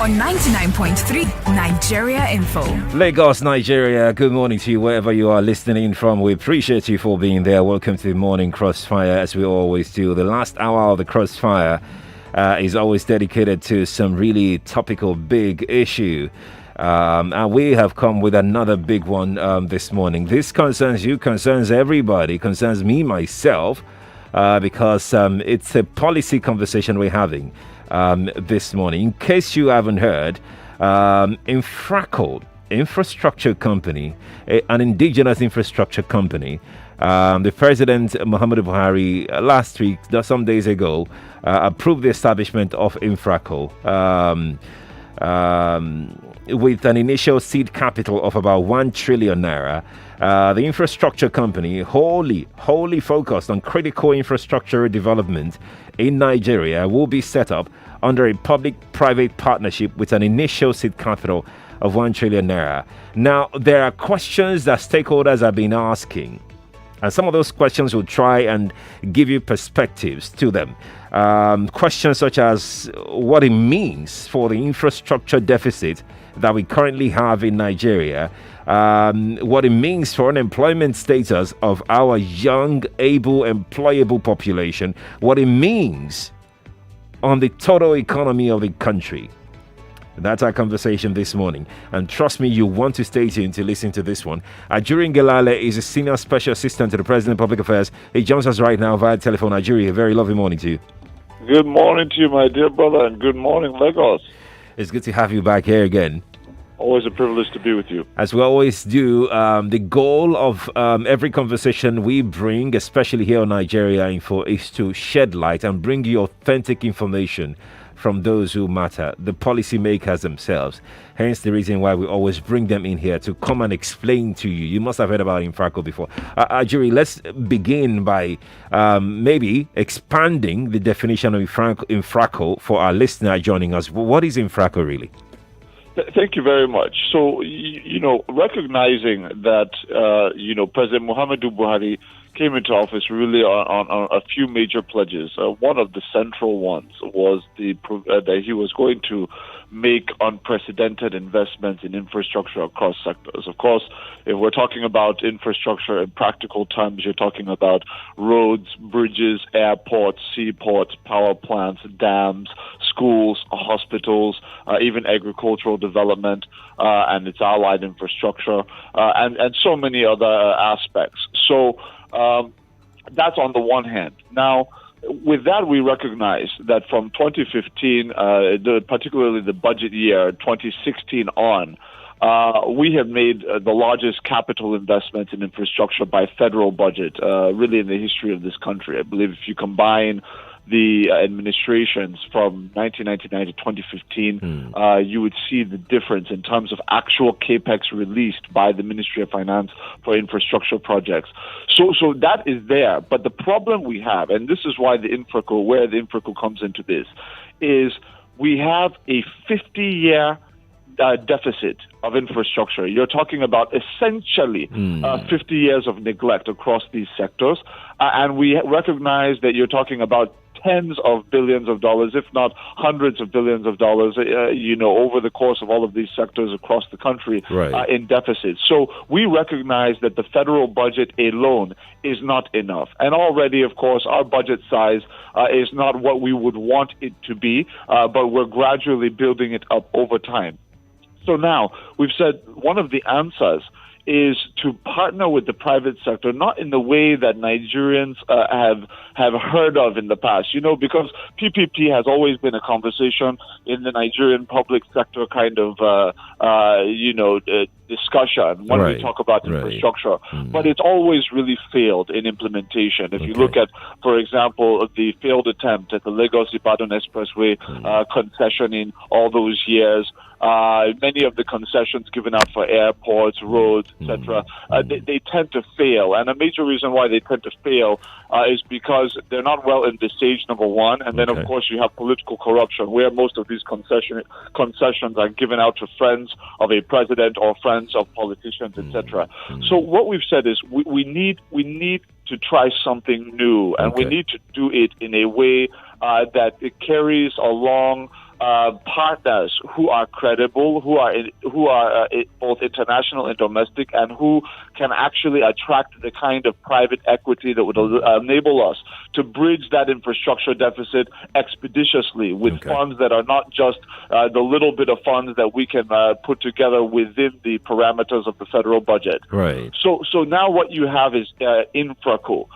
on 99.3 Nigeria Info. Lagos, Nigeria, good morning to you wherever you are listening from. We appreciate you for being there. Welcome to the Morning Crossfire, as we always do. The last hour of the Crossfire is always dedicated to some really topical big issue. And we have come with another big one this morning. This concerns you, concerns everybody, concerns me, myself, because it's a policy conversation we're having this morning. In case you haven't heard, Infra-Co, infrastructure company, an indigenous infrastructure company, the President, Muhammadu Buhari, last week, some days ago, approved the establishment of Infra-Co with an initial seed capital of about 1 trillion naira. The infrastructure company, wholly focused on critical infrastructure development in Nigeria, will be set up under a public-private partnership with an initial seed capital of 1 trillion naira. Now, there are questions that stakeholders have been asking, and some of those questions will try and give you perspectives to them. Questions such as what it means for the infrastructure deficit that we currently have in Nigeria, what it means for unemployment status of our young, able, employable population, what it means on the total economy of the country. That's our conversation this morning. And trust me, you want to stay tuned to listen to this one. Ajuri Ngelale is a senior special assistant to the President of Public Affairs. He joins us right now via telephone. Ajuri, a very lovely morning to you. Good morning to you, my dear brother, and good morning, Lagos. It's good to have you back here again. Always a privilege to be with you. As we always do, the goal of every conversation we bring, especially here on Nigeria Info, is to shed light and bring you authentic information from those who matter, the policymakers themselves. Hence the reason why we always bring them in here to come and explain to you. You must have heard about Infra-Co before. Ajuri, let's begin by maybe expanding the definition of Infra-Co for our listener joining us. What is Infra-Co really? Thank you very much. So, recognizing that, President Muhammadu Buhari came into office really on a few major pledges. One of the central ones was that he was going to make unprecedented investments in infrastructure across sectors. Of course, if we're talking about infrastructure in practical terms, you're talking about roads, bridges, airports, seaports, power plants, dams, schools, hospitals, even agricultural development and its allied infrastructure, and so many other aspects. So that's on the one hand. Now, with that, we recognize that from 2015, particularly the budget year 2016 on, we have made the largest capital investment in infrastructure by federal budget, really in the history of this country. I believe if you combine the administrations from 1999 to 2015, you would see the difference in terms of actual capex released by the Ministry of Finance for infrastructure projects. So that is there. But the problem we have, and this is why where the Infra-Co comes into this, is we have a 50-year deficit of infrastructure. You're talking about essentially 50 years of neglect across these sectors. And we recognize that you're talking about tens of billions of dollars, if not hundreds of billions of dollars, over the course of all of these sectors across the country in deficit. So we recognize that the federal budget alone is not enough. And already, of course, our budget size is not what we would want it to be, but we're gradually building it up over time. So now we've said one of the answers is to partner with the private sector, not in the way that Nigerians have heard of in the past, because PPP has always been a conversation in the Nigerian public sector kind of, discussion when we talk about infrastructure. But it's always really failed in implementation. If you look at, for example, the failed attempt at the Lagos-Ibadan Expressway concessioning all those years, many of the concessions given out for airports, roads, etc., they tend to fail. And a major reason why they tend to fail is because they're not well in the stage, number one. And then, of course, you have political corruption, where most of these concessions are given out to friends of a president or friends of politicians, etc. So what we've said is we need to try something new, and we need to do it in a way that it carries along partners who are credible, who are both international and domestic, and who can actually attract the kind of private equity that would enable us to bridge that infrastructure deficit expeditiously with funds that are not just the little bit of funds that we can put together within the parameters of the federal budget. Right. So now what you have is Infra-Co.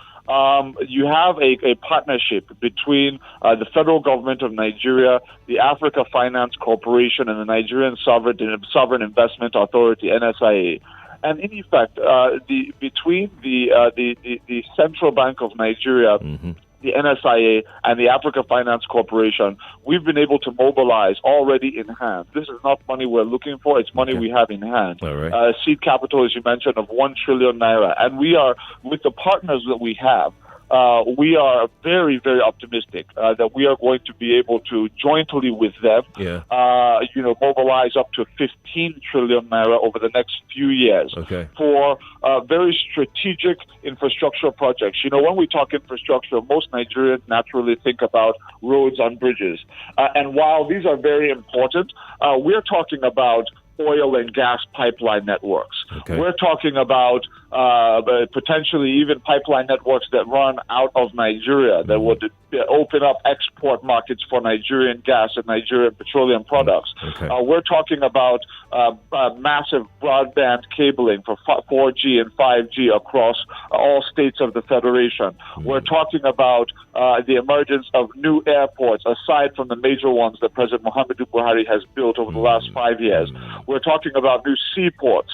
You have a partnership between the federal government of Nigeria, the Africa Finance Corporation, and the Nigerian Sovereign Investment Authority, NSIA. And in effect, between the Central Bank of Nigeria, the NSIA, and the Africa Finance Corporation, we've been able to mobilize already in hand. This is not money we're looking for, it's money we have in hand. All right. Seed capital, as you mentioned, of 1 trillion naira. And we are, with the partners that we have, we are very, very optimistic that we are going to be able to jointly with them, mobilize up to 15 trillion naira over the next few years for very strategic infrastructure projects. You know, when we talk infrastructure, most Nigerians naturally think about roads and bridges. And while these are very important, we're talking about oil and gas pipeline networks. We're talking about potentially even pipeline networks that run out of Nigeria that would open up export markets for Nigerian gas and Nigerian petroleum products. We're talking about massive broadband cabling for 4G and 5G across all states of the Federation. We're talking about the emergence of new airports aside from the major ones that President Muhammadu Buhari has built over the last 5 years. We're talking about new seaports,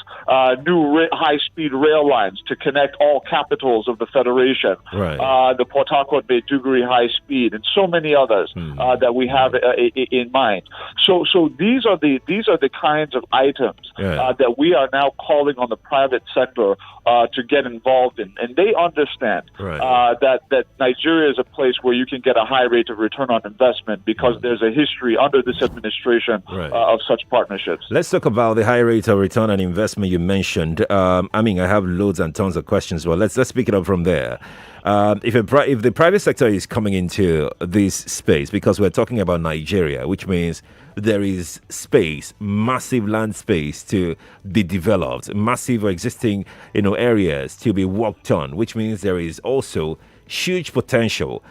new high-speed rail lines to connect all capitals of the Federation, the Port Harcourt Maiduguri high-speed, and so many others that we have in mind. So these are the kinds of items that we are now calling on the private sector to get involved in, and they understand that Nigeria is a place where you can get a high rate of return on investment because there's a history under this administration of such partnerships. Let's talk about the high rate of return on investment you mentioned. I have loads and tons of questions, but let's pick it up from there. If the private sector is coming into this space, because we're talking about Nigeria, which means there is space, massive land space to be developed, massive existing areas to be worked on, which means there is also huge potential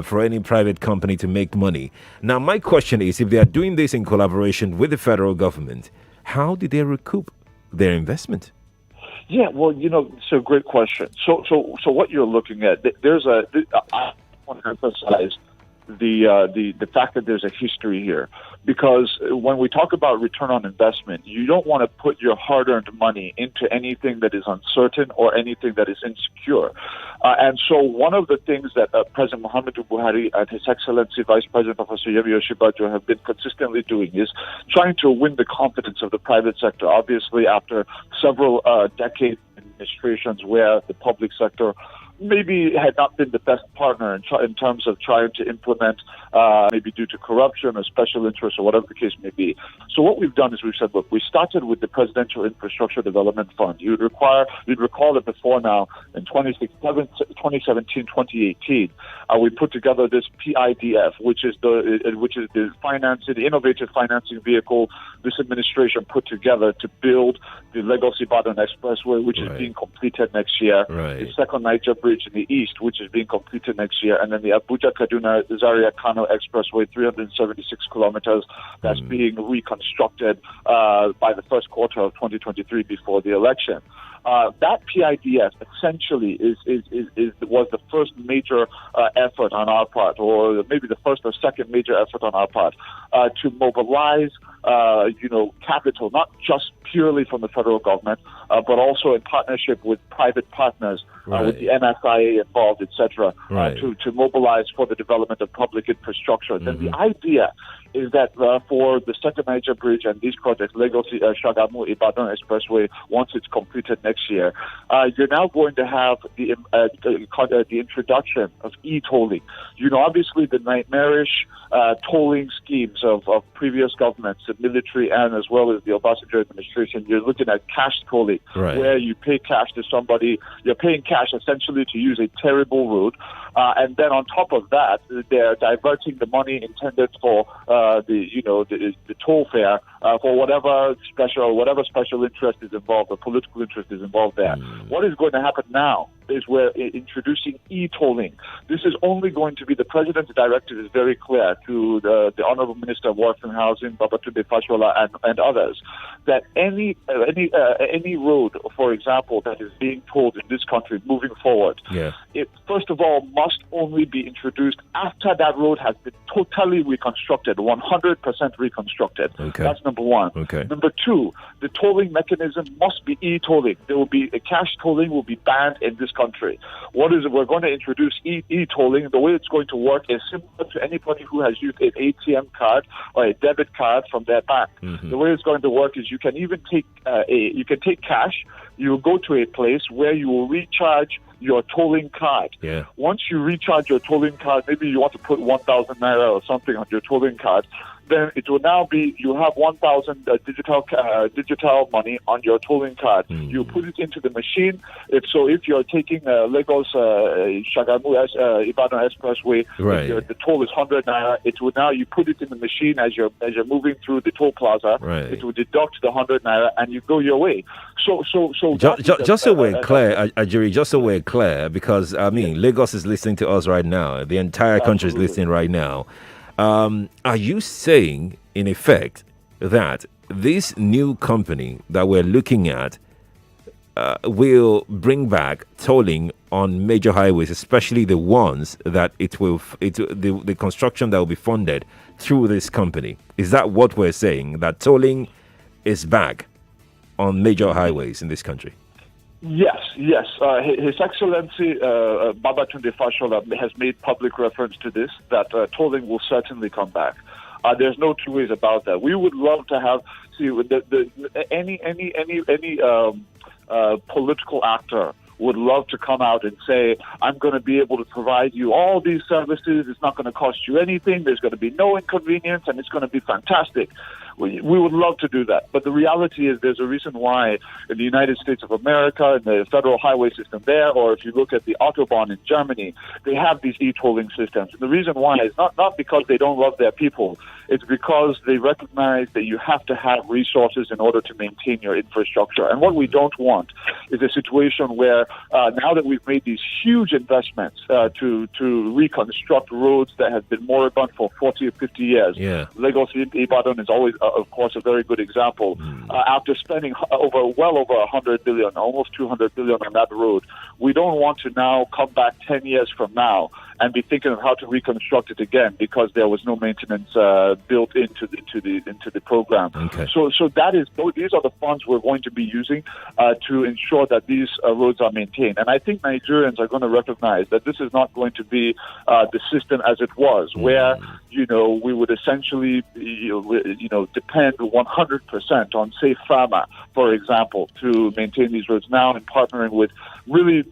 for any private company to make money. Now, my question is, if they are doing this in collaboration with the federal government, how did they recoup their investment? Yeah, well, it's a great question. So what you're looking at, I want to emphasize the fact that there's a history here, because when we talk about return on investment, you don't want to put your hard-earned money into anything that is uncertain or anything that is insecure. And so one of the things that President Muhammadu Buhari and His Excellency Vice President Professor Yemi Osinbajo have been consistently doing is trying to win the confidence of the private sector. Obviously, after several decades administrations where the public sector maybe had not been the best partner in terms of trying to implement, maybe due to corruption or special interests or whatever the case may be. So what we've done is we've said, look, we started with the Presidential Infrastructure Development Fund. You'd recall that before now, in 2017, 2018, we put together this PIDF, which is the innovative financing vehicle this administration put together to build the Lagos Ibadan Expressway, which is being completed next year. The second Niger Bridge in the east, which is being completed next year, and then the Abuja-Kaduna Zaria-Kano Expressway, 376 kilometers, that's being reconstructed by the first quarter of 2023 before the election. That PIDF essentially was the first major effort on our part, or maybe the first or second major effort on our part, to mobilize capital, not just purely from the federal government, but also in partnership with private partners, with the NSIA involved, etc., to mobilize for the development of public infrastructure. Then the idea is that for the second Niger Bridge and these projects, Lagos Shagamu Ibadan Expressway, once it's completed next year, you're now going to have the introduction of e-tolling. Obviously the nightmarish tolling schemes of previous governments, the military and as well as the Obasanjo administration, you're looking at cash tolling, where you pay cash to somebody, you're paying cash essentially to use a terrible road, and then on top of that, they're diverting the money intended for the toll fare for whatever special interest is involved, or political interest is involved there. What is going to happen now is we're introducing e-tolling. This is only going to be, the president's directive is very clear to the Honorable Minister of Works and Housing, Babatunde Fashola, and others, that any road, for example, that is being tolled in this country moving forward, it first of all must only be introduced after that road has been totally reconstructed, 100% reconstructed. That's number one. Number two, the tolling mechanism must be e-tolling. There will be a cash tolling will be banned in this country. We're going to introduce e-tolling. The way it's going to work is similar to anybody who has used an ATM card or a debit card from their bank. The way it's going to work is you can even take cash. You go to a place where you will recharge your tolling card. Once you recharge your tolling card, maybe you want to put 1,000 naira or something on your tolling card, then it will now be, you have 1,000 digital money on your tolling card. You put it into the machine. If you're taking Lagos Shagamu Ibadan Expressway, the toll is 100 naira. It will now, you put it in the machine as you're moving through the toll plaza. It will deduct the 100 naira and you go your way. Just so we're clear, Ajuri, just so we're clear, because I mean, Lagos is listening to us right now. The entire country is listening right now. Are you saying, in effect, that this new company that we're looking at will bring back tolling on major highways, especially the ones that the construction that will be funded through this company? Is that what we're saying, that tolling is back on major highways in this country? Yes. His Excellency Babatunde Fashola has made public reference to this, that tolling will certainly come back. There's no two ways about that. We would love to have any political actor would love to come out and say, I'm going to be able to provide you all these services. It's not going to cost you anything. There's going to be no inconvenience, and it's going to be fantastic. We would love to do that. But the reality is there's a reason why in the United States of America, in the federal highway system there, or if you look at the Autobahn in Germany, they have these e-tolling systems. And the reason why is not because they don't love their people. It's because they recognize that you have to have resources in order to maintain your infrastructure. And what we don't want is a situation where now that we've made these huge investments to reconstruct roads that have been moribund for 40 or 50 years. Lagos Ibadan is always, of course, a very good example. After spending well over 100 billion, almost 200 billion on that road, we don't want to now come back 10 years from now and be thinking of how to reconstruct it again because there was no maintenance built into the program. So these are the funds we're going to be using to ensure that these roads are maintained. And I think Nigerians are going to recognize that this is not going to be the system as it was, where we would essentially depend 100% on, say, Pharma, for example, to maintain these roads now, and partnering with really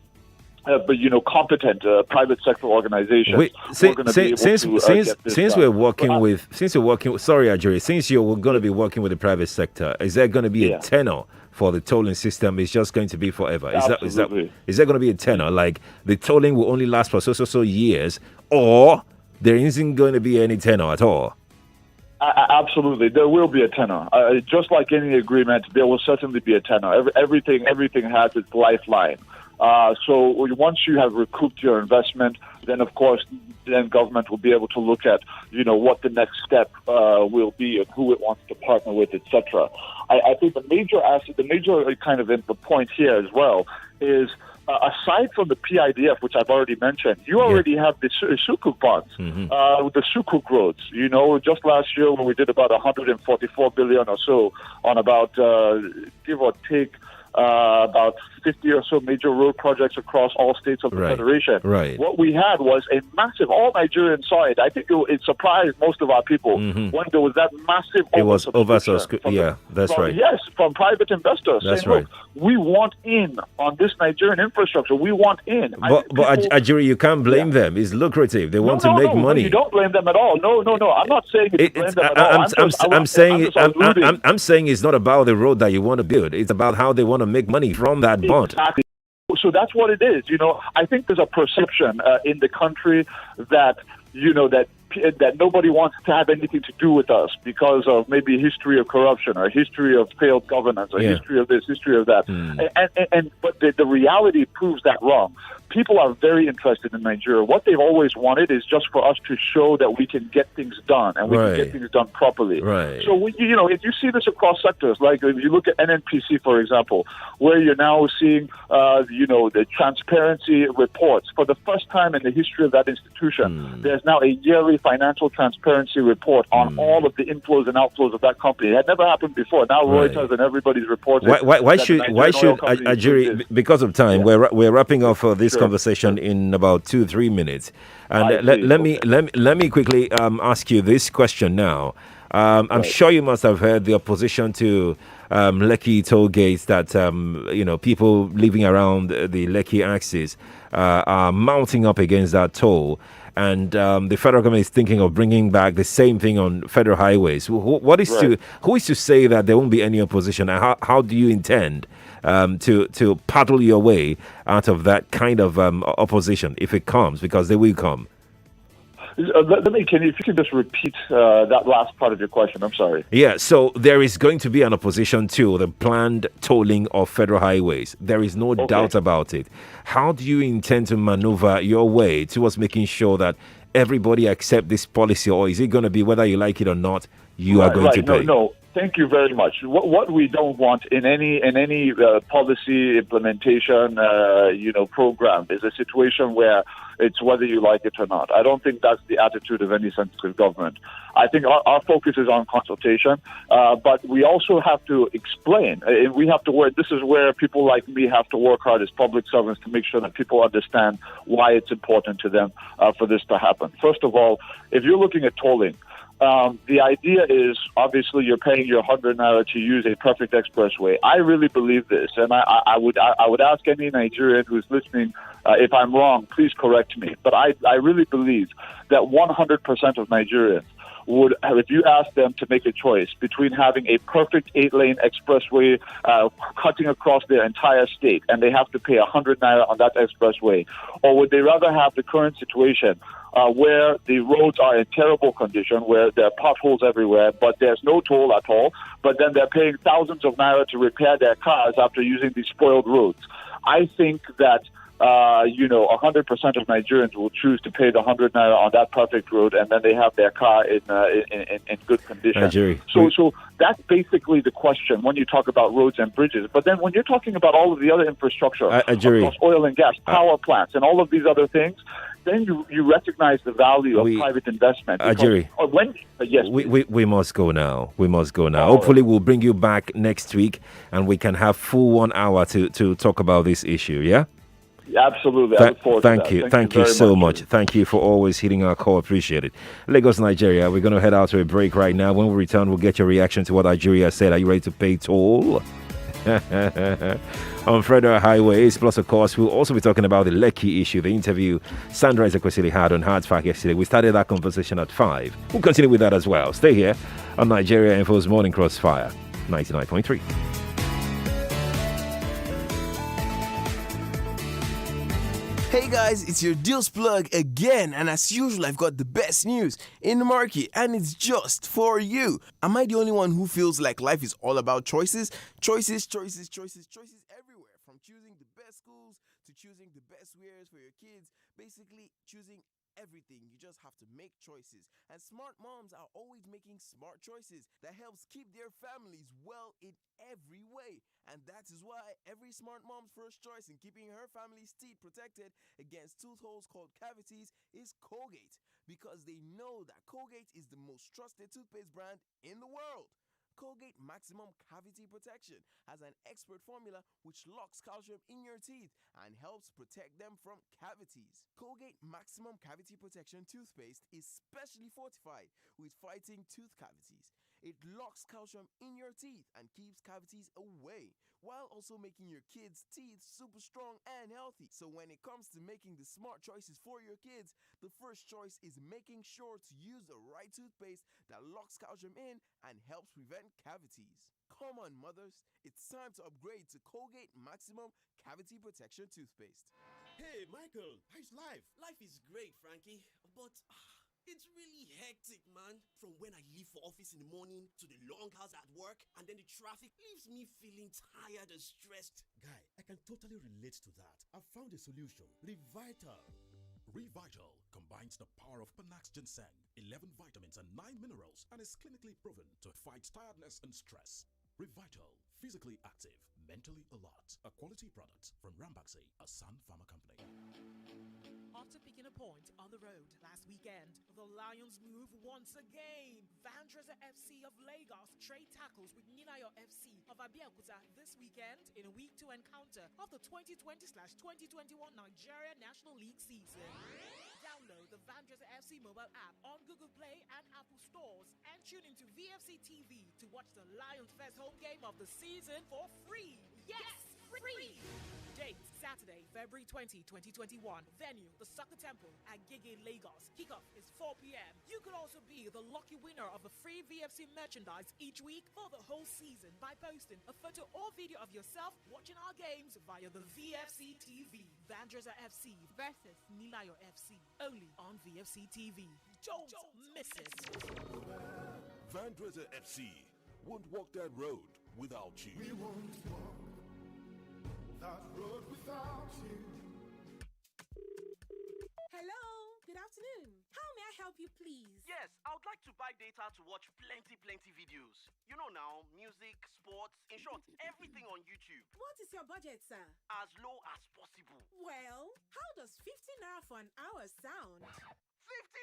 competent private sector organizations. Since you're working with the private sector, is there going to be a tenor for the tolling system? It's just going to be forever. Is there going to be a tenor, like the tolling will only last for so years, or there isn't going to be any tenor at all? Absolutely, there will be a tenor. Just like any agreement, there will certainly be a tenor. Everything has its lifeline. So once you have recouped your investment, then of course, government will be able to look at, what the next step will be and who it wants to partner with, etc. I think the major kind of the point here as well is, aside from the PIDF, which I've already mentioned, you already have the Sukuk bonds, the Sukuk roads. Just last year when we did about 144 billion or so on about, give or take, about 50 or so major road projects across all states of the Federation. What we had was a massive, all Nigerians saw it. I think it surprised most of our people when there was that massive oversubscription. That's right. Yes, from private investors. That's saying, right. Look, we want in on this Nigerian infrastructure. We want in. But Ajuri, you can't blame them. It's lucrative. They want to make money. You don't blame them at all. No. I'm not saying you blame them at all. I'm saying it's not about the road that you want to build. It's about how they want to make money from that bond. Exactly. So that's what it is. I think there's a perception in the country that that nobody wants to have anything to do with us because of maybe a history of corruption or a history of failed governance or history of this, history of that. But the reality proves that wrong. People are very interested in Nigeria. What they've always wanted is just for us to show that we can get things done and we can get things done properly. Right. So if you see this across sectors, like if you look at NNPC, for example, where you're now seeing the transparency reports for the first time in the history of that institution. There's now a yearly financial transparency report on all of the inflows and outflows of that company. It had never happened before. Now Reuters and everybody's reporting. Why should Ajuri? Because of time, we're wrapping up this conversation in about 2-3 minutes, and let me quickly ask you this question now. I'm sure you must have heard the opposition to Lekki toll gates that people living around the Lekki axis are mounting up against that toll. And the federal government is thinking of bringing back the same thing on federal highways. Who is to say that there won't be any opposition? And how do you intend to paddle your way out of that kind of opposition if it comes? Because they will come. If you could just repeat that last part of your question, I'm sorry. Yeah, so there is going to be an opposition to the planned tolling of federal highways. There is no doubt about it. How do you intend to maneuver your way towards making sure that everybody accept this policy, or is it going to be whether you like it or not, you are going to pay? No. Thank you very much. What we don't want in any policy implementation, program is a situation where it's whether you like it or not. I don't think that's the attitude of any sensitive government. I think our focus is on consultation, but we also have to explain. We have to work. This is where people like me have to work hard as public servants to make sure that people understand why it's important to them for this to happen. First of all, if you're looking at tolling, the idea is obviously you're paying your 100 naira to use a perfect expressway. I really believe this, and I would ask any Nigerian who's listening, if I'm wrong, please correct me. But I really believe that 100% of Nigerians would, if you ask them to make a choice between having a perfect 8-lane expressway cutting across their entire state, and they have to pay 100 naira on that expressway, or would they rather have the current situation where the roads are in terrible condition, where there are potholes everywhere, but there's no toll at all, but then they're paying thousands of naira to repair their cars after using these spoiled roads? I think that 100% of Nigerians will choose to pay the 100 naira on that perfect road, and then they have their car in good condition. Ajuri. So that's basically the question when you talk about roads and bridges. But then when you're talking about all of the other infrastructure, across oil and gas, power plants, and all of these other things, then you recognize the value of private investment. Ajuri, yes, we must go now. Hopefully, we'll bring you back next week, and we can have full 1 hour to talk about this issue. Yeah. Absolutely. I look forward to that. Thank you so much. Thank you for always hitting our call. Appreciate it. Lagos, Nigeria. We're going to head out to a break right now. When we return, we'll get your reaction to what Ajuri has said. Are you ready to pay toll on federal highways? Plus, of course, we'll also be talking about the Lekki issue, the interview Sandra Ezekwesili had on Hard Fact yesterday. We started that conversation at 5. We'll continue with that as well. Stay here on Nigeria Info's Morning Crossfire 99.3. Hey guys, it's your Deals Plug again, and as usual, I've got the best news in the market, and it's just for you. Am I the only one who feels like life is all about choices? Choices everywhere, from choosing the best schools to choosing the best wares for your kids, basically choosing everything. You just have to make choices, and smart moms are always making smart choices that helps keep their families well in every way. And that is why every smart mom's first choice in keeping her family's teeth protected against tooth holes called cavities is Colgate, because they know that Colgate is the most trusted toothpaste brand in the world. Colgate Maximum Cavity Protection has an expert formula which locks calcium in your teeth and helps protect them from cavities. Colgate Maximum Cavity Protection toothpaste is specially fortified with fighting tooth cavities. It locks calcium in your teeth and keeps cavities away, while also making your kids' teeth super strong and healthy. So when it comes to making the smart choices for your kids, the first choice is making sure to use the right toothpaste that locks calcium in and helps prevent cavities. Come on, mothers. It's time to upgrade to Colgate Maximum Cavity Protection Toothpaste. Hey, Michael, how's life? Life is great, Frankie, but it's really hectic, man. From when I leave for office in the morning to the long hours at work, and then the traffic leaves me feeling tired and stressed. Guy, I can totally relate to that. I've found a solution. Revital. Revital combines the power of Panax ginseng, 11 vitamins and 9 minerals, and is clinically proven to fight tiredness and stress. Revital, physically active, mentally alert. A quality product from Rambaxi, a Sun Pharma company. After picking a point on the road last weekend, the Lions move once again. Vandreza FC of Lagos trade tackles with Ninayo FC of Abeokuta this weekend in a week 2 encounter of the 2020/2021 Nigeria National League season. Download the Vandreza FC mobile app on Google Play and Apple stores and tune into VFC TV to watch the Lions' first home game of the season for free. Yes, free! Date, Saturday, February 20, 2021. Venue, the Soccer Temple at Gege, Lagos. Kickoff is 4 p.m. You could also be the lucky winner of a free VFC merchandise each week for the whole season by posting a photo or video of yourself watching our games via the VFC TV. Vandreza FC versus Nilayo FC. Only on VFC TV. Don't miss it. Vandreza FC won't walk that road without you. We won't walk that road without you. Hello, good afternoon. How may I help you, please? Yes, I would like to buy data to watch plenty videos. You know now, music, sports, in short, everything on YouTube. What is your budget, sir? As low as possible. Well, how does 50 naira for an hour sound? 50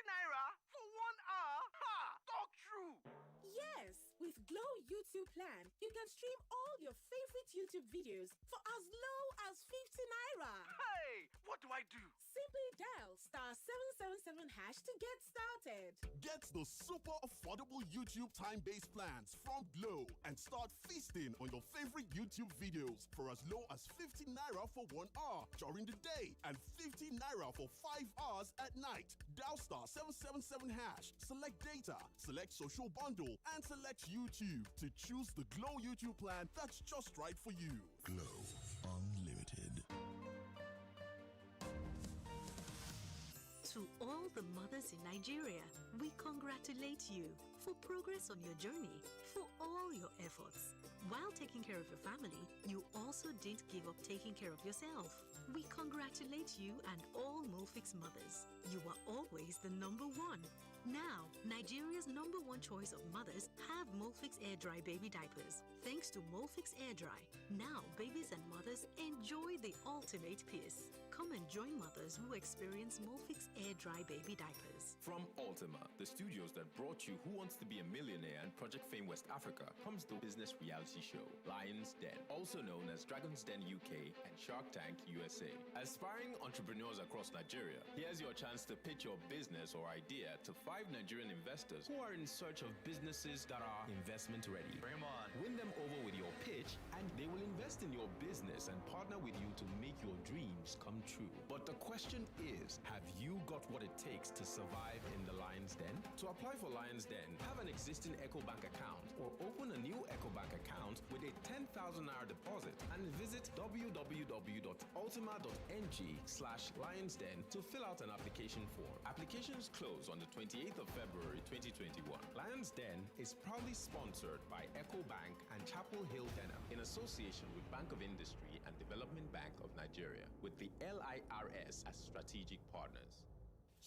naira for 1 hour? Ha! Talk true! Yes, with Glow YouTube plan, you can stream all your favorite YouTube videos for as low as 50 naira. Hey, what do I do? Simply dial *777# to get started. Get the super affordable YouTube time-based plans from Glow and start feasting on your favorite YouTube videos for as low as 50 naira for 1 hour during the day and 50 naira for 5 hours at night. Dial *777#, select data, select social bundle, and select YouTube to choose the Glow YouTube plan that's just right for you. Glow Unlimited. To all the mothers in Nigeria, we congratulate you for progress on your journey, for all your efforts. While taking care of your family, you also didn't give up taking care of yourself. We congratulate you and all Molfix mothers. You are always the #1. Now, Nigeria's #1 choice of mothers have Molfix Air Dry baby diapers. Thanks to Molfix Air Dry, now babies and mothers enjoy the ultimate peace. Come and join mothers who experience Molfix Air Dry baby diapers. From Ultima, the studios that brought you Who Wants to Be a Millionaire and Project Fame West Africa, comes the business reality show Lion's Den, also known as Dragon's Den UK and Shark Tank USA. Aspiring entrepreneurs across Nigeria, here's your chance to pitch your business or idea to 5 Nigerian investors who are in search of businesses that are investment ready. Bring them on. Win them over with your pitch, and they will invest in your business and partner with you to make your dreams come true. But the question is, have you got what it takes to survive in the Lion's Den? To apply for Lion's Den, have an existing EcoBank account or open a new EcoBank account with a 10,000 naira deposit and visit www.ultima.ng/lionsden to fill out an application form. Applications close on the 28th of February 2021. Lion's Den is proudly sponsored by EcoBank and Chapel Hill Denham in association with Bank of Industry and Development Bank of Nigeria, with the LIRS as strategic partners.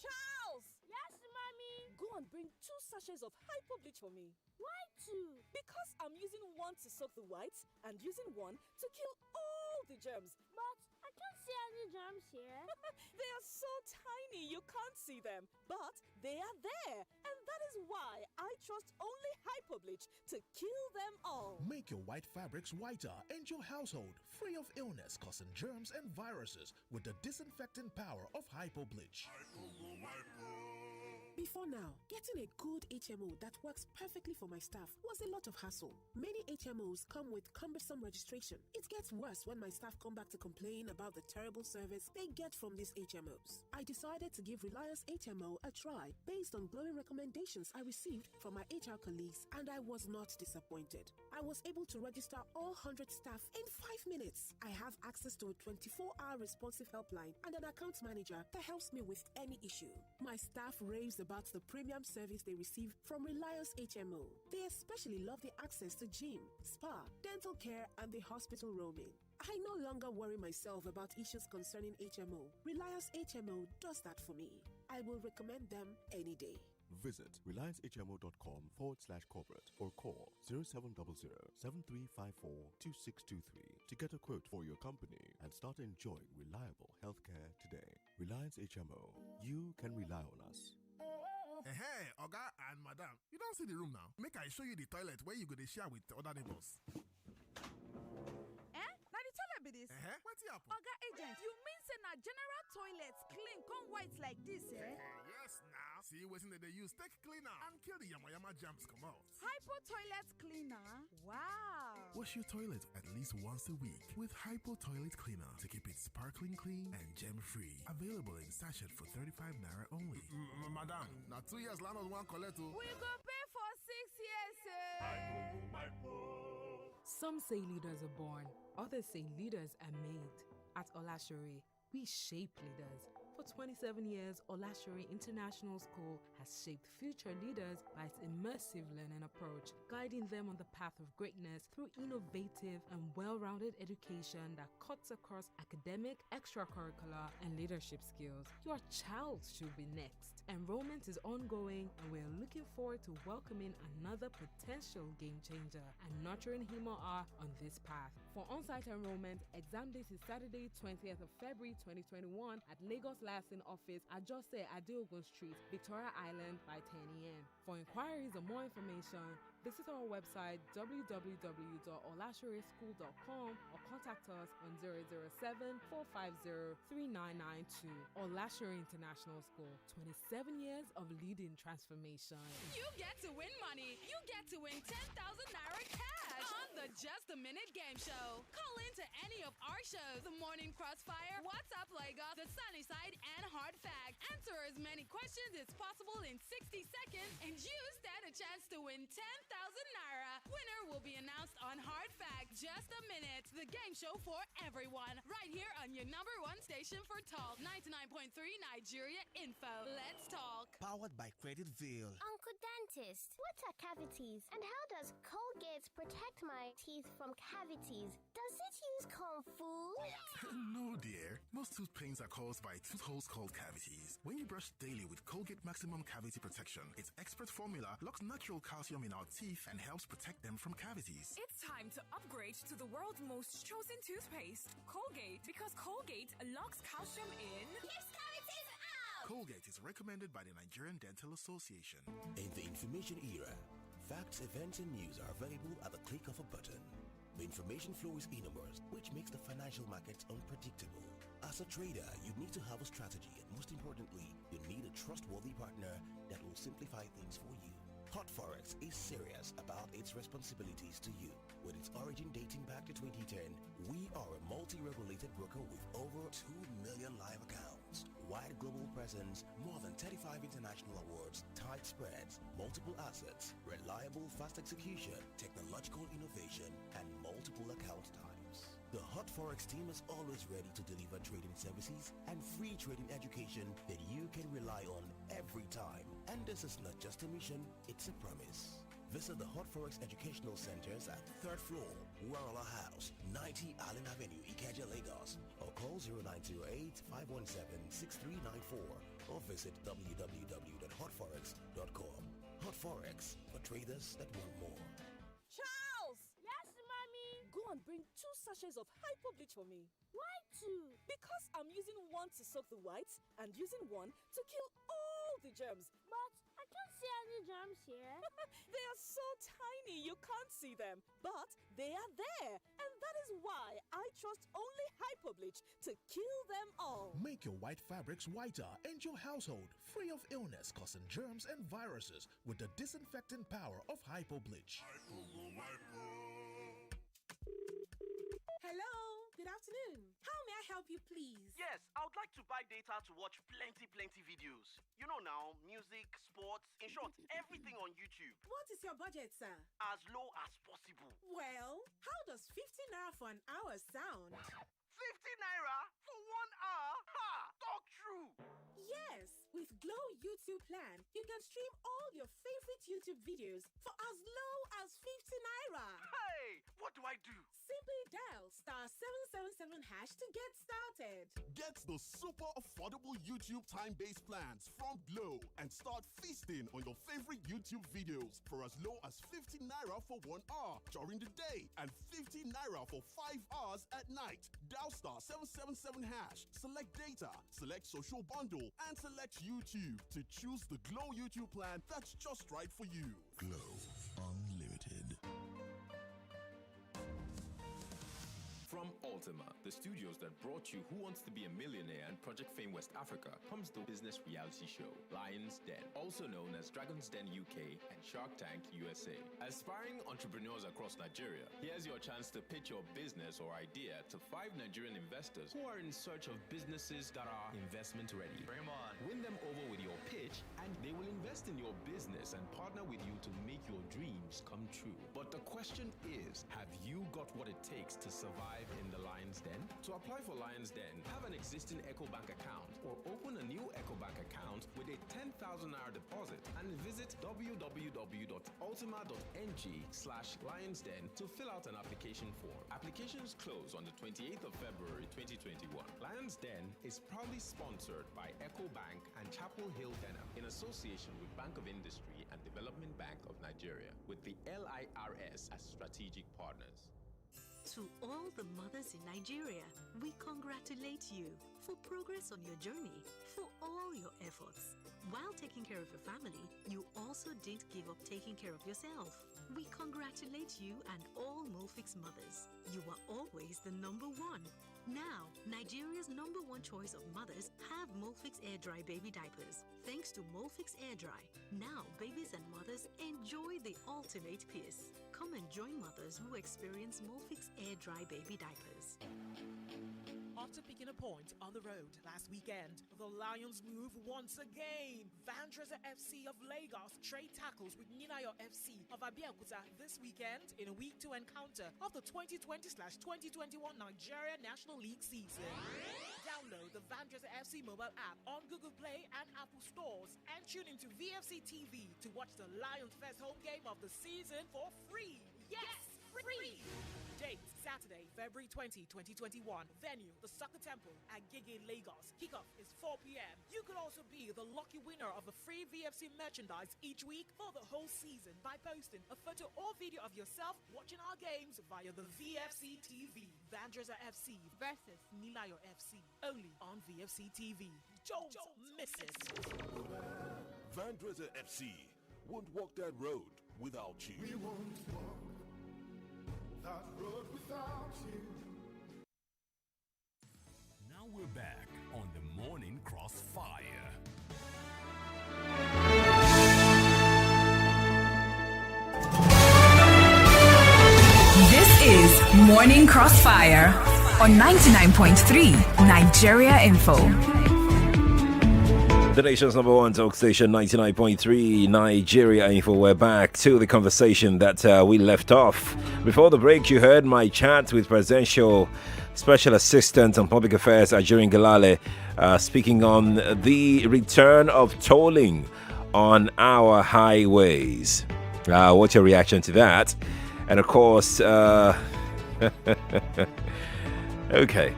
Charles! Yes, mommy? Go and bring 2 sachets of hypo bleach for me. Why 2? Because I'm using one to soak the whites and using one to kill all the germs. But I can't see any germs here. They are so tiny you can't see them. But they are there. And that is why I trust only hypo bleach to kill them all. Make your white fabrics whiter and your household free of illness causing germs and viruses with the disinfecting power of hypo bleach. Before now, getting a good HMO that works perfectly for my staff was a lot of hassle. Many HMOs come with cumbersome registration. It gets worse when my staff come back to complain about the terrible service they get from these HMOs. I decided to give Reliance HMO a try based on glowing recommendations I received from my HR colleagues, and I was not disappointed. I was able to register all 100 staff in 5 minutes. I have access to a 24-hour responsive helpline and an account manager that helps me with any issue. My staff raves about the premium service they receive from Reliance HMO. They especially love the access to gym, spa, dental care, and the hospital roaming. I no longer worry myself about issues concerning HMO. Reliance HMO does that for me. I will recommend them any day. Visit reliancehmo.com/corporate or call 0700-7354-2623 to get a quote for your company and start enjoying reliable healthcare today. Reliance HMO. You can rely on us. Hey, Oga and Madam, you don't see the room now. Make I show you the toilet where you go to share with the other neighbors. Be this. What's up? Oga agent, you mean say na general toilets clean come white like this, eh? Yes, now. See what's in they use take cleaner and kill the yama germs come out. Hypo toilet cleaner. Wow. Wash your toilet at least once a week with Hypo toilet cleaner to keep it sparkling clean and gem free. Available in sachet for 35 naira only. Madam, now 2 years landlord one collect. We go pay for 6 years, eh? Some say leaders are born, others say leaders are made. At Olashore, we shape leaders. For 27 years, Olashore International School has shaped future leaders by its immersive learning approach, guiding them on the path of greatness through innovative and well-rounded education that cuts across academic, extracurricular, and leadership skills. Your child should be next. Enrollment is ongoing, and we're looking forward to welcoming another potential game changer and nurturing him or her on this path. For on-site enrollment, exam date is Saturday, 20th of February 2021 at Lagos Lasting Office at Jose Adeogun Street, Victoria Island by 10 a.m. For inquiries or more information, visit our website www.olashoreschool.com or contact us on 007-450-3992. Olashore International School, 27 years of leading transformation. You get to win money. You get to win 10,000 Naira cash on the Just a Minute game show. Call into any of our shows, The Morning Crossfire, What's Up Lagos, The Sunny Side, and Hard Fact. Answer as many questions as possible in 60 seconds and you stand a chance to win 10,000 Naira. Winner will be announced on Hard Fact. Just a Minute, the game show for everyone. Right here on your number one station for talk, 99.3 Nigeria Info. Let's talk. Powered by Creditville. Uncle Dentist, what are cavities? And how does Colgate protect my teeth from cavities? Does it use Kung Fu? No, dear. Most tooth pains are caused by tooth holes called cavities. When you brush daily with Colgate Maximum Cavity Protection, its expert formula locks natural calcium in our teeth and helps protect them from cavities. It's time to upgrade to the world's most chosen toothpaste, Colgate, because Colgate locks calcium in. Keeps cavities out! Colgate is recommended by the Nigerian Dental Association. In the information era, facts, events, and news are available at the click of a button. The information flow is enormous, which makes the financial markets unpredictable. As a trader, you need to have a strategy, and most importantly, you need a trustworthy partner that will simplify things for you. Hot Forex is serious about its responsibilities to you. With its origin dating back to 2010, we are a multi-regulated broker with over 2 million live accounts, wide global presence, more than 35 international awards, tight spreads, multiple assets, reliable fast execution, technological innovation, and multiple account types. The Hot Forex team is always ready to deliver trading services and free trading education that you can rely on every time. And this is not just a mission, it's a promise. Visit the Hot Forex Educational Centers at 3rd floor, Warala House, 90 Allen Avenue, Ikeja, Lagos, or call 0908-517-6394 or visit www.hotforex.com. Hot Forex, for traders that want more. Charles! Yes, mommy? Go and bring 2 sachets of hypo bleach for me. Why 2? Because I'm using one to soak the whites and using one to kill all the germs. But I can't see any germs here? They are so tiny you can't see them, but they are there. And that is why I trust only Hypobleach to kill them all. Make your white fabrics whiter and your household free of illness causing germs and viruses with the disinfecting power of Hypobleach. Hello, good afternoon. How may I help you, please? Yes, I would like to buy data to watch plenty videos. You know now, music, sports, in short, everything on YouTube. What is your budget, sir? As low as possible. Well, how does 50 naira for an hour sound? 50 naira for 1 hour? Ha! Talk true! Yes, with Glow YouTube plan, you can stream all your favorite YouTube videos for as low as 50 naira. Hey, what do I do? Simply dial *777# to get started. Get the super affordable YouTube time-based plans from Glow and start feasting on your favorite YouTube videos for as low as 50 naira for 1 hour during the day and 50 naira for 5 hours at night. Dial *777#, select data, select social bundle, and select YouTube to choose the Glow YouTube plan that's just right for you. Glow Unlimited. From Ultima, the studios that brought you Who Wants to Be a Millionaire and Project Fame West Africa, comes the business reality show Lion's Den, also known as Dragon's Den UK and Shark Tank USA. Aspiring entrepreneurs across Nigeria, here's your chance to pitch your business or idea to 5 Nigerian investors who are in search of businesses that are investment ready. Bring them on. Win them over with your pitch, and they will invest in your business and partner with you to make your dreams come true. But the question is, have you got what it takes to survive in the Lion's Den? To apply for Lion's Den, have an existing EcoBank account or open a new EcoBank account with a 10,000 naira deposit and visit www.ultima.ng/lionsden to fill out an application form. Applications close on the 28th of February 2021. Lion's Den is proudly sponsored by EcoBank and Chapel Hill Denham in association with Bank of Industry and Development Bank of Nigeria, with the LIRS as strategic partners. To all the mothers in Nigeria, we congratulate you for progress on your journey, for all your efforts. While taking care of your family, you also didn't give up taking care of yourself. We congratulate you and all Molfix mothers. You are always the number one. Now, Nigeria's number one choice of mothers have Molfix Air Dry baby diapers. Thanks to Molfix Air Dry, now babies and mothers enjoy the ultimate peace. Come and join mothers who experience Molfix Air Dry baby diapers. After picking a point on the road last weekend, the Lions move once again. Vandreza FC of Lagos trade tackles with Ninayo FC of Abeokuta this weekend in a week 2 encounter of the 2020/2021 Nigeria National League season. Download the Vandreza FC mobile app on Google Play and Apple stores and tune into VFC TV to watch the Lions' first home game of the season for free. Yes, free! Date, Saturday, February 20, 2021. Venue, the Soccer Temple at Gigi, Lagos. Kickoff is 4 p.m. You could also be the lucky winner of a free VFC merchandise each week for the whole season by posting a photo or video of yourself watching our games via the VFC TV. Vandreza FC versus Nilayo FC. Only on VFC TV. Don't miss it. Vandreza FC won't walk that road without you. We won't walk that road without you. Now we're back on the Morning Crossfire. This is Morning Crossfire on 99.3 Nigeria Info. The nation's number one talk station, 99.3 Nigeria Info. We're back to the conversation that we left off. Before the break, you heard my chat with Presidential Special Assistant on Public Affairs, Ajuri Ngelale, speaking on the return of tolling on our highways. What's your reaction to that? And of course, okay,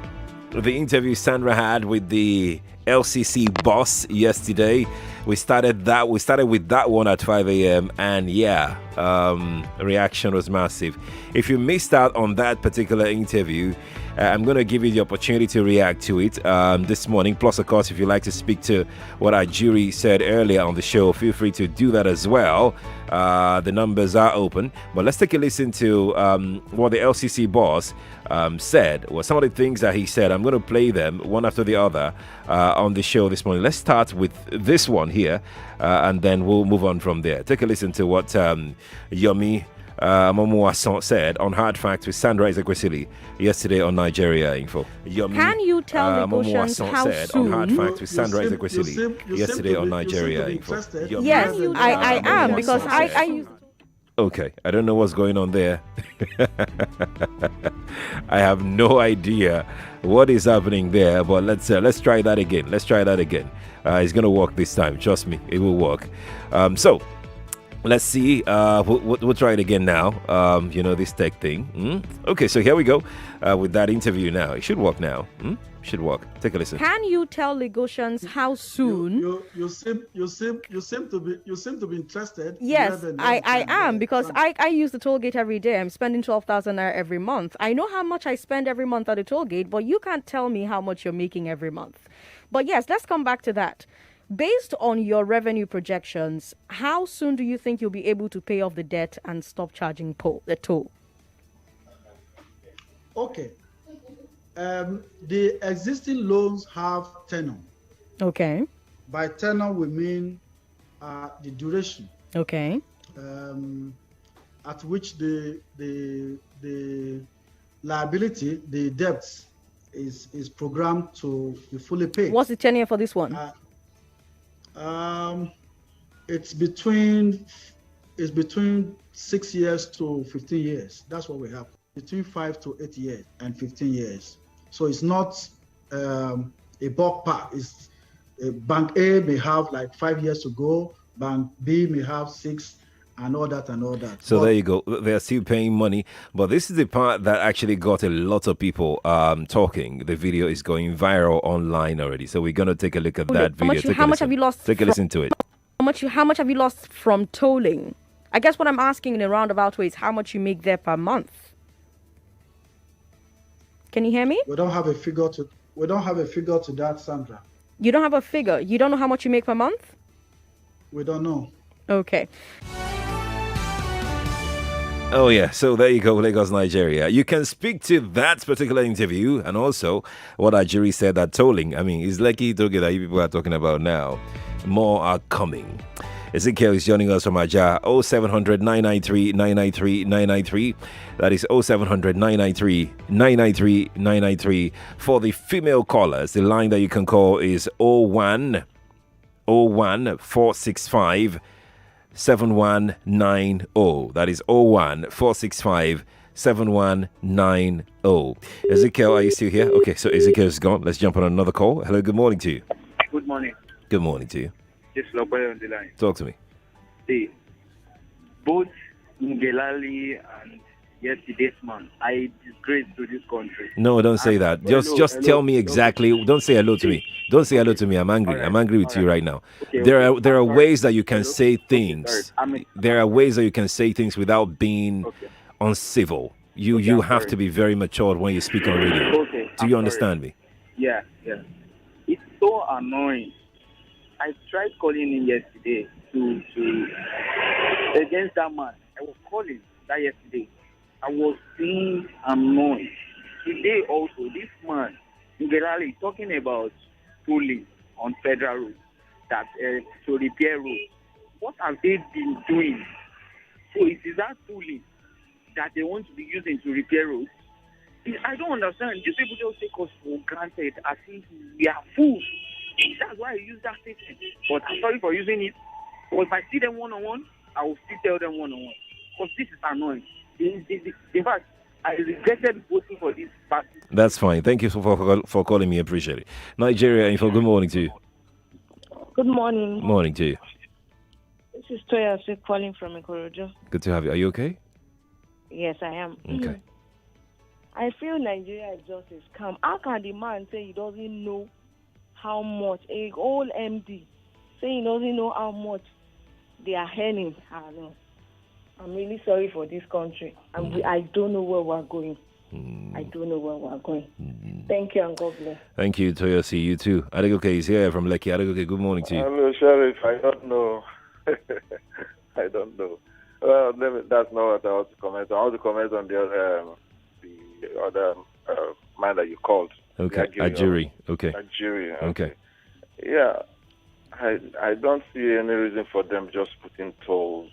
the interview Sandra had with the LCC boss yesterday. We started with that one at 5 a.m. and yeah, Reaction was massive. If you missed out on that particular interview, I'm going to give you the opportunity to react to it this morning. Plus, of course, if you'd like to speak to what Ajuri said earlier on the show, feel free to do that as well. The numbers are open. But let's take a listen to what the LCC boss said. Well, some of the things that he said, I'm going to play them one after the other on the show this morning. Let's start with this one here, and then we'll move on from there. Take a listen to what Yomi Momoason said on Hard Facts with Sandra Ezekwesili yesterday on Nigeria Info. Yomi, can you tell Lagosians how said soon? On Hard Facts with Sandra Ezekwesili yesterday on Nigeria Info. Yes, I am, because I used. Okay, I don't know what's going on there. I have no idea what is happening there, but let's try that again. Let's try that again. It's going to work this time. Trust me, it will work. So let's see. We'll try it again now. This tech thing. Okay, so here we go with that interview now. It should work now. Should work. Take a listen. Can you tell Lagosians how soon? You seem to be interested. Yes, I am, because I use the toll gate every day. I'm spending 12,000 naira every month. I know how much I spend every month at the toll gate, but you can't tell me how much you're making every month. But yes, let's come back to that. Based on your revenue projections, how soon do you think you'll be able to pay off the debt and stop charging the toll? Okay. The existing loans have tenor. Okay. By tenor, we mean the duration. Okay. At which the liability, the debts, is programmed to be fully paid. What's the tenure for this one? It's between 6 years to 15 years. That's what we have. Between 5 to 8 years and 15 years. So it's not a bulk part. It's Bank A may have like 5 years to go. Bank B may have 6, and all that. So there you go. They're still paying money. But this is the part that actually got a lot of people talking. The video is going viral online already. So we're going to take a look at that video. How much have you lost? Take a listen to it. How much have you lost from tolling? I guess what I'm asking in a roundabout way is how much you make there per month. Can you hear me? We don't have a figure to that, Sandra. You don't have a figure? You don't know how much you make per month? We don't know. Okay. Oh, yeah. So there you go, Lagos, Nigeria. You can speak to that particular interview and also what Ajuri said that tolling. I mean, it's lucky talking that you people are talking about now. More are coming. Ezekiel is joining us from Aja. 0700 993 993 993. That is 0700 993 993 993. For the female callers, the line that you can call is 01 465 7190. That is 01 465 7190. Ezekiel, are you still here? Okay, so Ezekiel's gone. Let's jump on another call. Hello, good morning to you. Good morning. Good morning to you. Just Lopoy on the line. Talk to me. See, both Ngelale and yesterday's man, I disgrace to this country. No, don't say that. Just tell me exactly. Don't say hello to me. Don't say hello to me. I'm angry. Right. I'm angry with you right now. Okay, there are ways that you can say things. There are ways that you can say things without being uncivil. You have to be very matured when you speak on radio. Okay, do you understand me? Yeah. It's so annoying. I tried calling him yesterday to against that man. I was calling that yesterday. I was being annoyed. Today also, this man, Ngelale, talking about tolling on federal roads, that to repair roads. What have they been doing? So it is that tolling that they want to be using to repair roads. I don't understand. These people just take us for granted as if we are fools. That's why I use that statement. But I'm sorry for using it. But if I see them one-on-one, I will still tell them one-on-one. Because this is annoying. In fact, I regretted voting for this party. That's fine. Thank you for calling me. Appreciate it. Nigeria Info, good morning to you. Good morning. Morning to you. This is Toya calling from Ikorodu. Good to have you. Are you okay? Yes, I am. Okay. I feel Nigeria is just a scam. How can the man say he doesn't know how much, a whole MD, say he doesn't know how much they are earning? I don't know. I'm really sorry for this country. I don't know where we're going. I don't know where we're going. Thank you and God bless. Thank you, Toyosi. You too. Adegoke is here from Lekki. Adegoke, good morning to you. Hello, Sheriff. I don't know. I don't know. Well, that's not what I want to comment on. I want to comment on the other man that you called. Okay, Ajuri. Okay. Ajuri. Okay. Yeah, I don't see any reason for them just putting toll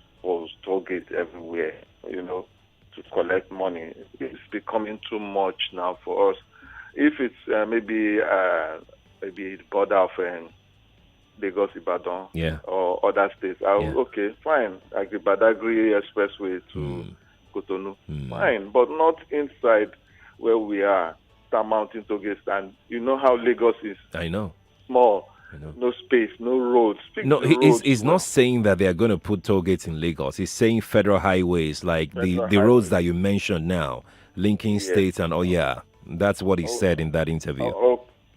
gates everywhere, to collect money. It's becoming too much now for us. If it's maybe the border of Lagos, Ibadan, or other states, okay, fine. Like the Badagry Expressway to Cotonou, fine. But not inside where we are, start mounting toll gates. And you know how Lagos is. I know. Small. No space, no roads. He's not saying that they are going to put toll gates in Lagos. He's saying federal highways, like the roads that you mentioned now, linking states and that's what he said in that interview.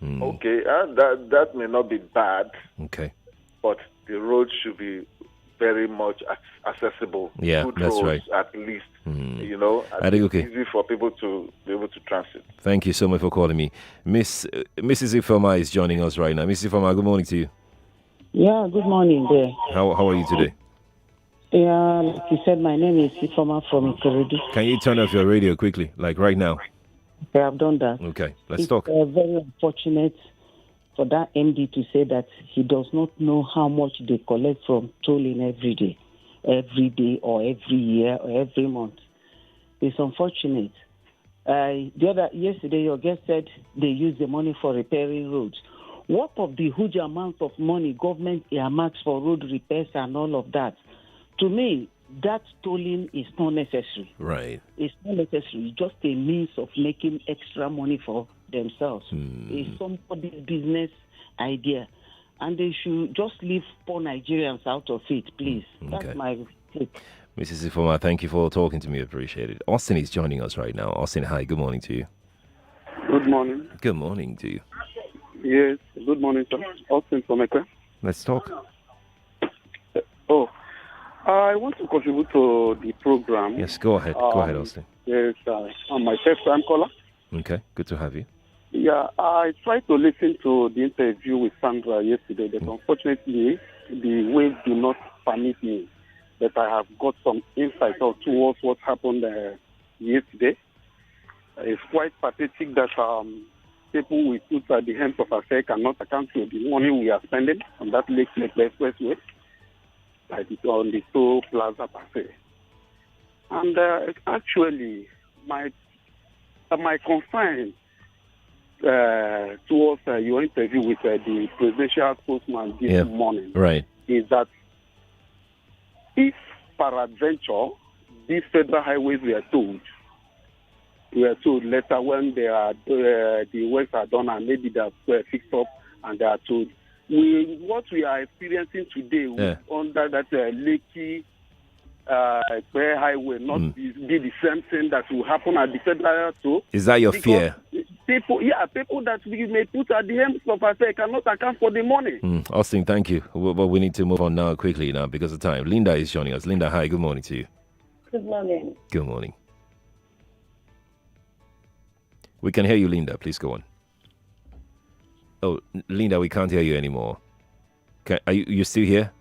Okay, that may not be bad. Okay, but the roads should be very much accessible. Yeah, good that's roads, right. At least, easy for people to be able to transit. Thank you so much for calling me. Mrs. Ifoma is joining us right now. Mrs. Ifoma, good morning to you. Yeah, good morning there. How are you today? Yeah, like you said, my name is Ifoma from Ikorodu. Can you turn off your radio quickly, like right now? Okay, I've done that. Okay, let's It's talk. Very unfortunate for that MD to say that he does not know how much they collect from tolling every day or every year or every month. It's unfortunate. Yesterday, your guest said they use the money for repairing roads. What of the huge amount of money government earmarks for road repairs and all of that? To me, that tolling is not necessary. Right. It's not necessary. It's just a means of making extra money for themselves. It's somebody's business idea. And they should just leave poor Nigerians out of it, please. Okay. That's my take. Mrs. Ifoma, thank you for talking to me. Appreciate it. Austin is joining us right now. Austin, hi. Good morning to you. Good morning. Good morning to you. Yes, good morning, sir. Austin from Ekwe. Let's talk. I want to contribute to the program. Yes, go ahead. Go ahead, Austin. Yes, I'm my first time caller. Okay, good to have you. Yeah, I tried to listen to the interview with Sandra yesterday, but unfortunately, the waves do not permit me. But I have got some insight towards what happened yesterday. It's quite pathetic that people we put at the hands of affairs cannot account for the money we are spending on that Lake Expressway, like it's on the Toll Plaza per se. And actually, my concern towards your interview with the presidential spokesman this morning is that if peradventure these federal highways were told later when the works are done and maybe they are fixed up and they are told, what we are experiencing today under that Lekki highway not be the same thing that will happen at the federal toll. Is that your fear? People that we may put at the hands of us cannot account for the money. Austin, thank you. But we need to move on now quickly now because of time. Linda is joining us. Linda, hi. Good morning to you. Good morning. Good morning. We can hear you, Linda. Please go on. Oh, Linda, we can't hear you anymore. Are you still here?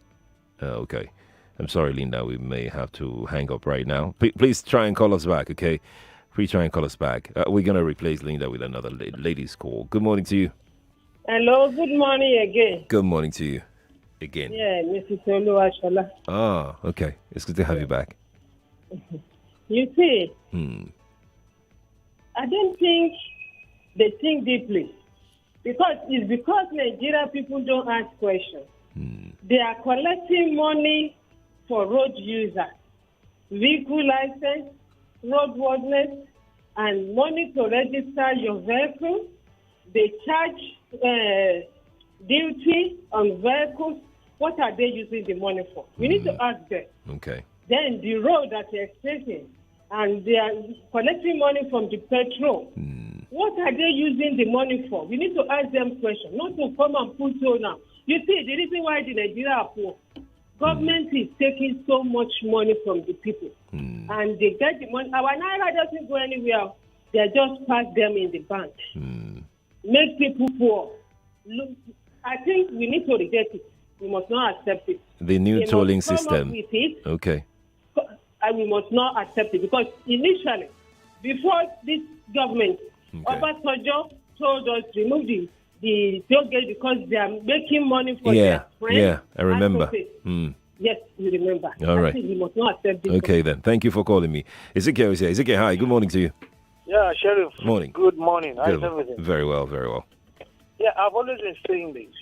Okay. I'm sorry, Linda. We may have to hang up right now. Please try and call us back, okay? Please try and call us back. We're going to replace Linda with another lady's call. Good morning to you. Hello, good morning again. Good morning to you again. Yeah, Mrs. Oluwashola. Ah, okay. It's good to have you back. You see, I don't think they think deeply. Because Nigeria people don't ask questions. They are collecting money for road users, vehicle license, roadworthiness, and money to register your vehicle. They charge duty on vehicles. What are they using the money for? We need to ask them. Okay. Then the road that they're taking, and they are collecting money from the petrol. What are they using the money for? We need to ask them questions, not to come and put on now. You see, the reason why the Nigeria are poor, Government is taking so much money from the people, and they get the money. Our naira doesn't go anywhere. They just pass them in the bank, make people poor. Look, I think we need to reject it. We must not accept it. The new They tolling must come system. up with it, Okay. and we must not accept it because initially, before this government, Obasanjo told us remove the toll gate because they are making money for their friends. Yeah, I remember. Yes, we remember. All right. I think we must not accept this. Okay, then. Thank you for calling me. Ezekiel is here. Ezekiel, hi. Good morning to you. Yeah, Sheriff. Morning. Good morning. How's Good. everything? Very well, very well. Yeah, I've always been saying this.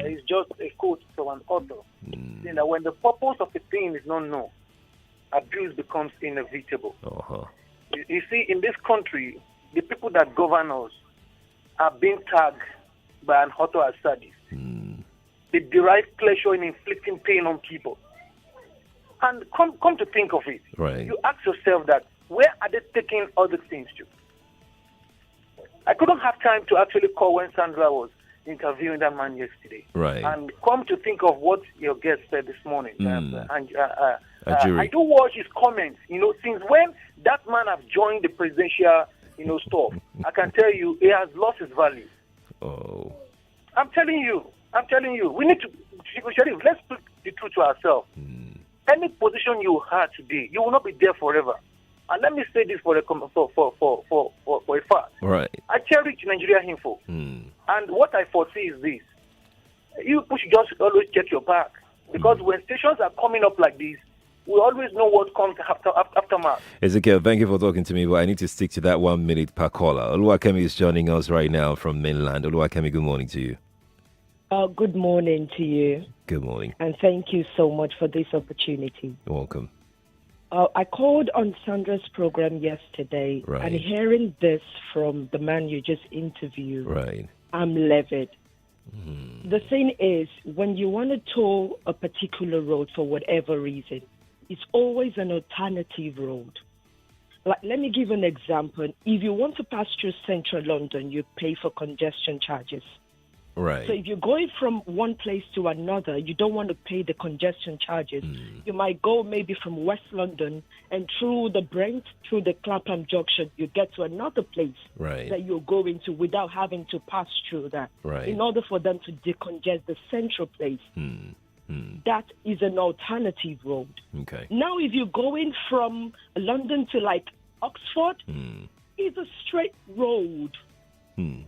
It's just a quote from an author. Saying that when the purpose of a thing is not known, abuse becomes inevitable. You see, in this country, the people that govern us are being tagged by an author as sadists. They derive pleasure in inflicting pain on people. And come to think of it, Right. you ask yourself that, where are they taking all these things to? I couldn't have time to actually call when Sandra was interviewing that man yesterday. Right. And come to think of what your guest said this morning. Ajuri. I do watch his comments, since when that man have joined the presidential, stuff, I can tell you, he has lost his value. Oh. I'm telling you, we need to, Sheriff, let's put the truth to ourselves. Any position you have today, you will not be there forever. And let me say this for a fact. Right. I cherish Nigeria Info. And what I foresee is this. You should just always check your back. Because when stations are coming up like this, we always know what comes aftermath. Ezekiel, thank you for talking to me, but I need to stick to that 1 minute per caller. Oluwakemi is joining us right now from mainland. Oluwakemi, good morning to you. Good morning to you. Good morning. And thank you so much for this opportunity. You're welcome. I called on Sandra's program yesterday, Right. and hearing this from the man you just interviewed, Right. I'm livid. The thing is, when you want to toll a particular road for whatever reason, it's always an alternative road. Like, let me give an example. If you want to pass through central London, you pay for congestion charges. Right. So if you're going from one place to another, you don't want to pay the congestion charges. You might go maybe from West London and through the Brent, through the Clapham Junction, you get to another place Right. that you're going to without having to pass through that. Right. In order for them to decongest the central place. That is an alternative road. Okay. Now, if you're going from London to like Oxford, it's a straight road.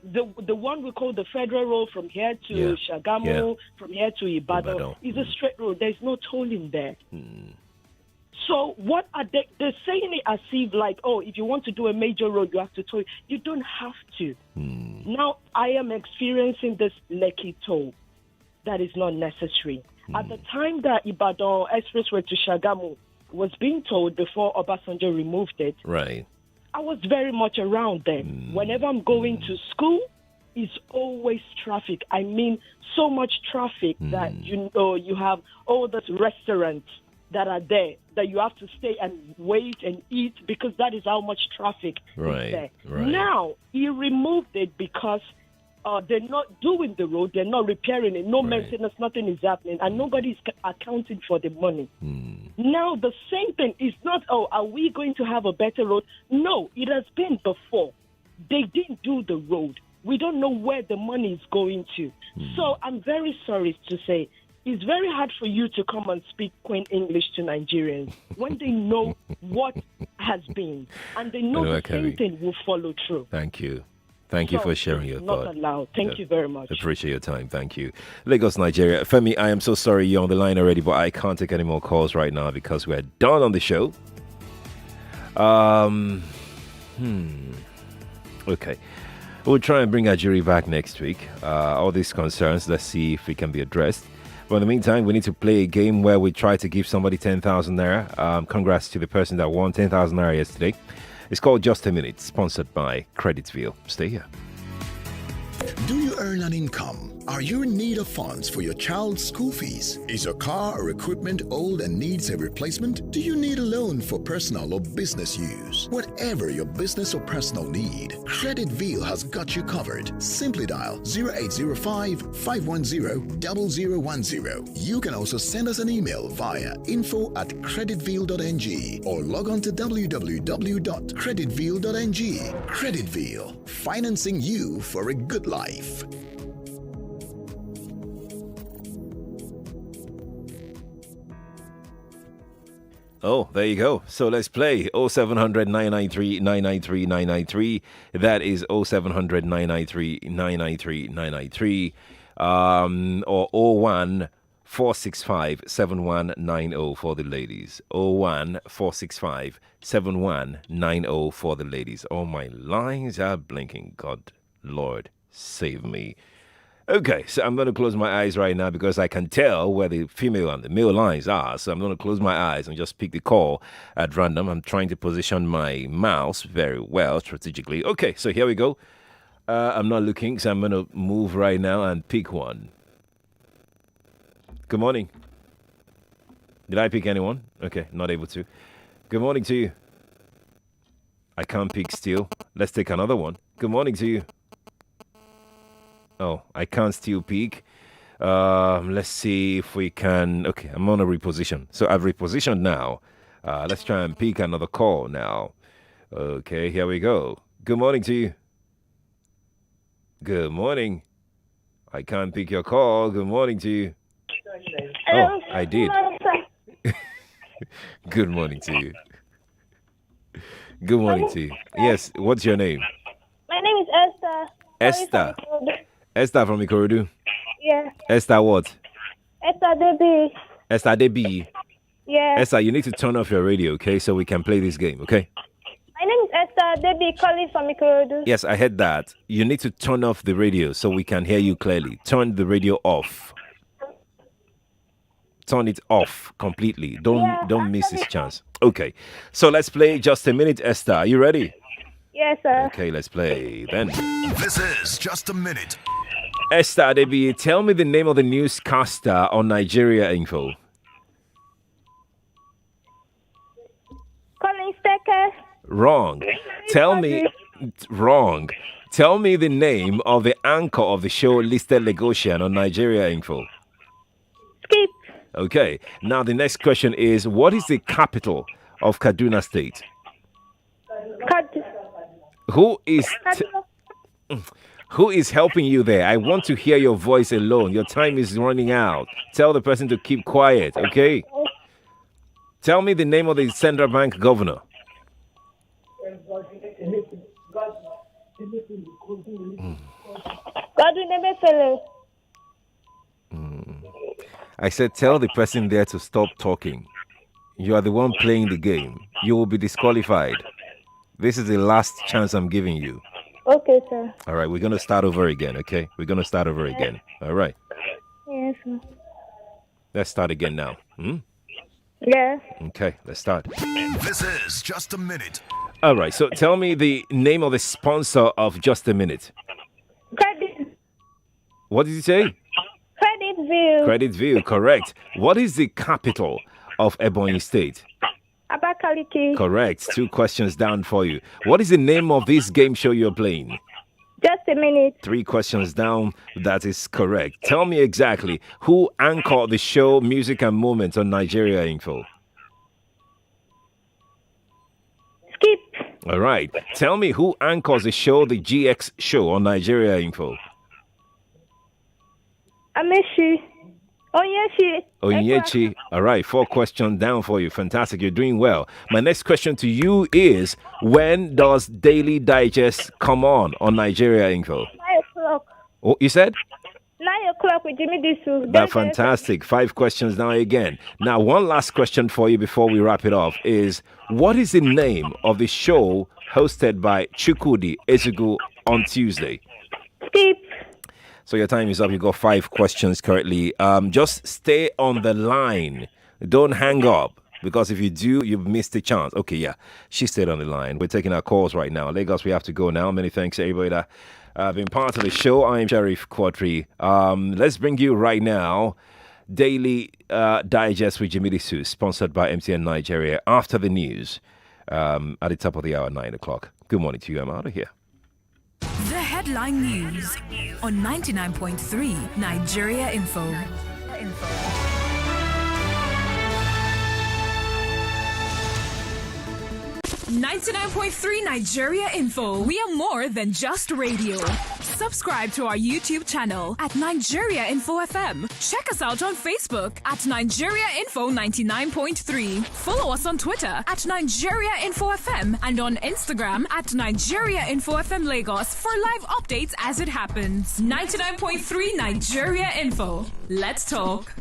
The one we call the Federal Road from here to Shagamu, from here to Ibadan, is a straight road. There's no tolling there. So what are they? They're saying it as if like, oh, if you want to do a major road, you have to toll. You don't have to. Now I am experiencing this Lekki toll. That is not necessary. At the time that Ibadan Expressway to Shagamu was being tolled before Obasanjo removed it, Right. I was very much around then. Whenever I'm going to school, it's always traffic. I mean, so much traffic that you have all those restaurants that are there that you have to stay and wait and eat because that is how much traffic is there. Right. Now, he removed it because they're not doing the road, they're not repairing it, no maintenance, nothing is happening, and nobody's accounting for the money. Now, the same thing is not, oh, are we going to have a better road? No, it has been before. They didn't do the road. We don't know where the money is going to. So I'm very sorry to say, it's very hard for you to come and speak quaint English to Nigerians when they know what has been, and they know the same thing will follow through. Thank you. Thank you for sharing your thought. Not allowed. Thank you very much. Appreciate your time. Thank you. Lagos, Nigeria. Femi, I am so sorry you're on the line already, but I can't take any more calls right now because we're done on the show. Okay. We'll try and bring Ajuri back next week. All these concerns, let's see if it can be addressed. But in the meantime, we need to play a game where we try to give somebody 10,000 naira. Congrats to the person that won 10,000 naira yesterday. It's called Just a Minute, sponsored by Creditsville. Stay here. Do you earn an income Are you in need of funds for your child's school fees? Is your car or equipment old and needs a replacement? Do you need a loan for personal or business use? Whatever your business or personal need, CreditVille has got you covered. Simply dial 0805 510 0010. You can also send us an email via info@creditville.ng or log on to www.creditville.ng. CreditVille, financing you for a good life. Oh, there you go. So let's play 0700 993 993 993. That is 0700 993 993 993. Or 01 465 7190 for the ladies. 01 465 7190 for the ladies. Oh, my lines are blinking. God, Lord, save me. Okay, so I'm going to close my eyes right now because I can tell where the female and the male lines are. So I'm going to close my eyes and just pick the call at random. I'm trying to position my mouse very well strategically. Okay, so here we go. I'm not looking, so I'm going to move right now and pick one. Good morning. Did I pick anyone? Okay, not able to. Good morning to you. I can't pick still. Let's take another one. Good morning to you. Oh, I can't still peek. Let's see if we can. Okay, I'm on a reposition. So I've repositioned now. Let's try and pick another call now. Okay, here we go. Good morning to you. Good morning. I can't pick your call. Good morning to you. Oh, I did. Good morning to you. Good morning to you. Yes, what's your name? My name is Esther. Esther. Esther from Ikorodu. Yeah. Esther what? Esther Debbie. Esther Debbie. Yeah. Esther, you need to turn off your radio, okay, so we can play this game, okay? My name is Esther Debbie calling from Ikorodu. Yes, I heard that. You need to turn off the radio so we can hear you clearly. Turn the radio off. Turn it off completely. Don't miss this chance. Okay, so let's play Just a Minute, Esther. Are you ready? Yes, sir. Okay, let's play then. This is Just a Minute. Esther Debbie, tell me the name of the newscaster on Nigeria Info. Colin Stecker. Wrong. Wrong. Tell me the name of the anchor of the show Listed Lagosian on Nigeria Info. Skip. Okay. Now the next question is, what is the capital of Kaduna State? Who is helping you there? I want to hear your voice alone. Your time is running out. Tell the person to keep quiet, okay? Tell me the name of the central bank governor. I said tell the person there to stop talking. You are the one playing the game. You will be disqualified. This is the last chance I'm giving you. Okay, sir. All right, we're going to start over again, okay? We're going to start over again. All right. Yes, sir. Let's start again now. Yeah. Okay, let's start. This is Just a Minute. All right, so tell me the name of the sponsor of Just a Minute. Credit. What did you say? Creditville. Creditville, correct. What is the capital of Ebonyi State? Abakaliki. Correct. 2 questions down for you. What is the name of this game show you're playing? Just a Minute. 3 questions down. That is correct. Tell me exactly who anchored the show Music and Moments on Nigeria Info. Skip. All right. Tell me who anchors the show The GX Show on Nigeria Info. Ameshi. Onyechi. All right. 4 questions down for you. Fantastic. You're doing well. My next question to you is, when does Daily Digest come on Nigeria Info? 9:00. Oh, you said? 9:00 with Jimmy Disu. That's fantastic. 5 questions now again. Now, one last question for you before we wrap it off is, what is the name of the show hosted by Chukwudi Ezugu on Tuesday? Skip. So your time is up. You got 5 questions currently. Just stay on the line. Don't hang up, because if you do, you've missed the chance. Okay, yeah. She stayed on the line. We're taking our calls right now. Lagos, we have to go now. Many thanks to everybody that being part of the show. I'm Sheriff Quadry. Let's bring you right now Daily Digest with Jimmy Sue, sponsored by MTN Nigeria after the news at the top of the hour, 9 o'clock. Good morning to you. I'm out of here. The headline news on 99.3 Nigeria Info. 99.3 Nigeria Info. We are more than just radio. Subscribe to our YouTube channel at Nigeria Info FM. Check us out on Facebook at Nigeria Info 99.3. Follow us on Twitter at Nigeria Info FM and on Instagram at Nigeria Info FM Lagos for live updates as it happens. 99.3 Nigeria Info. Let's talk.